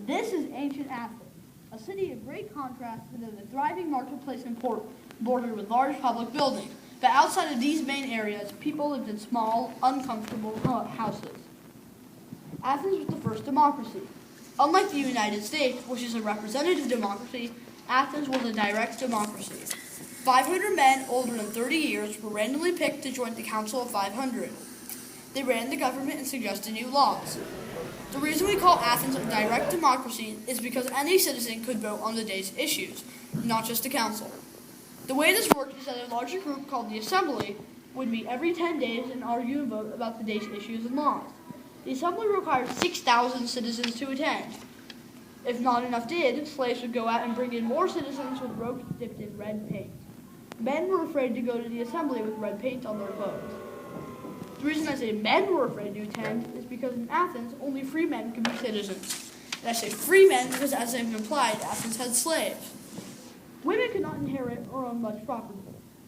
This is ancient Athens, a city of great contrast with a thriving marketplace and port bordered with large public buildings. But outside of these main areas, people lived in small, uncomfortable houses. Athens was the first democracy. Unlike the United States, which is a representative democracy, Athens was a direct democracy. 500 men older than 30 years were randomly picked to join the Council of 500. They ran the government and suggested new laws. The reason we call Athens a direct democracy is because any citizen could vote on the day's issues, not just the council. The way this worked is that a larger group called the Assembly would meet every 10 days and argue and vote about the day's issues and laws. The Assembly required 6,000 citizens to attend. If not enough did, slaves would go out and bring in more citizens with ropes dipped in red paint. Men were afraid to go to the Assembly with red paint on their clothes. The reason I say men were afraid to attend is because in Athens, only free men could be citizens. And I say free men because, as I've implied, Athens had slaves. Women could not inherit or own much property.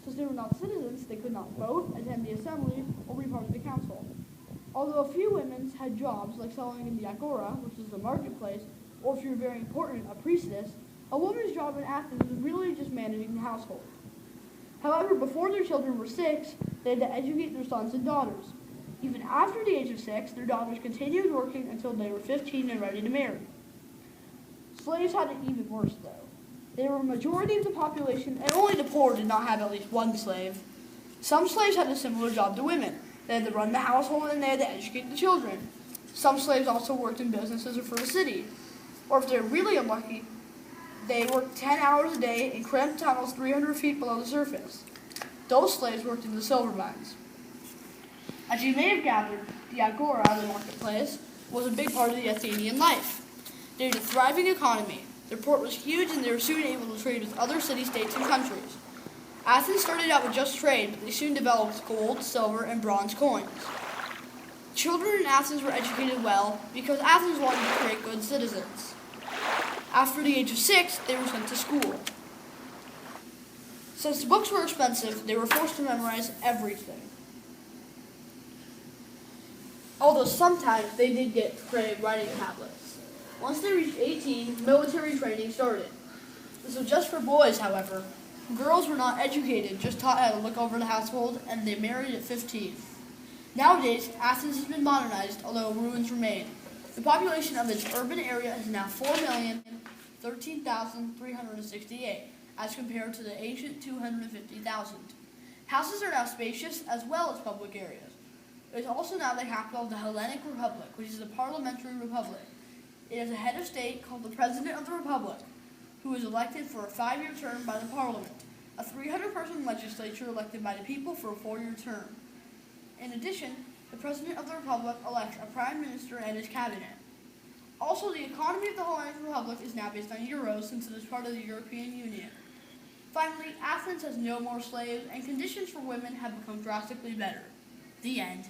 Since they were not citizens, they could not vote, attend the assembly, or be part of the council. Although a few women had jobs, like selling in the Agora, which is the marketplace, or if you were very important, a priestess, a woman's job in Athens was really just managing the household. However, before their children were 6, they had to educate their sons and daughters. Even after the age of 6, their daughters continued working until they were 15 and ready to marry. Slaves had it even worse, though. They were a majority of the population, and only the poor did not have at least one slave. Some slaves had a similar job to women. They had to run the household and they had to educate the children. Some slaves also worked in businesses or for a city. Or if they were really unlucky, they worked 10 hours a day in cramped tunnels 300 feet below the surface. Those slaves worked in the silver mines. As you may have gathered, the Agora, the marketplace, was a big part of the Athenian life. They had a thriving economy. Their port was huge and they were soon able to trade with other city-states and countries. Athens started out with just trade, but they soon developed gold, silver, and bronze coins. Children in Athens were educated well because Athens wanted to create good citizens. After the age of 6, they were sent to school. Since the books were expensive, they were forced to memorize everything. Although sometimes they did get writing tablets. Once they reached 18, military training started. This was just for boys, however. Girls were not educated, just taught how to look over the household, and they married at 15. Nowadays, Athens has been modernized, although ruins remain. The population of its urban area is now 4,013,368, as compared to the ancient 250,000. Houses are now spacious, as well as public areas. It is also now the capital of the Hellenic Republic, which is a parliamentary republic. It has a head of state called the President of the Republic, who is elected for a 5-year term by the Parliament, a 300-person legislature elected by the people for a 4-year term. In addition, the President of the Republic elects a Prime Minister and his cabinet. Also, the economy of the Hellenic Republic is now based on euros since it is part of the European Union. Finally, Athens has no more slaves, and conditions for women have become drastically better. The end.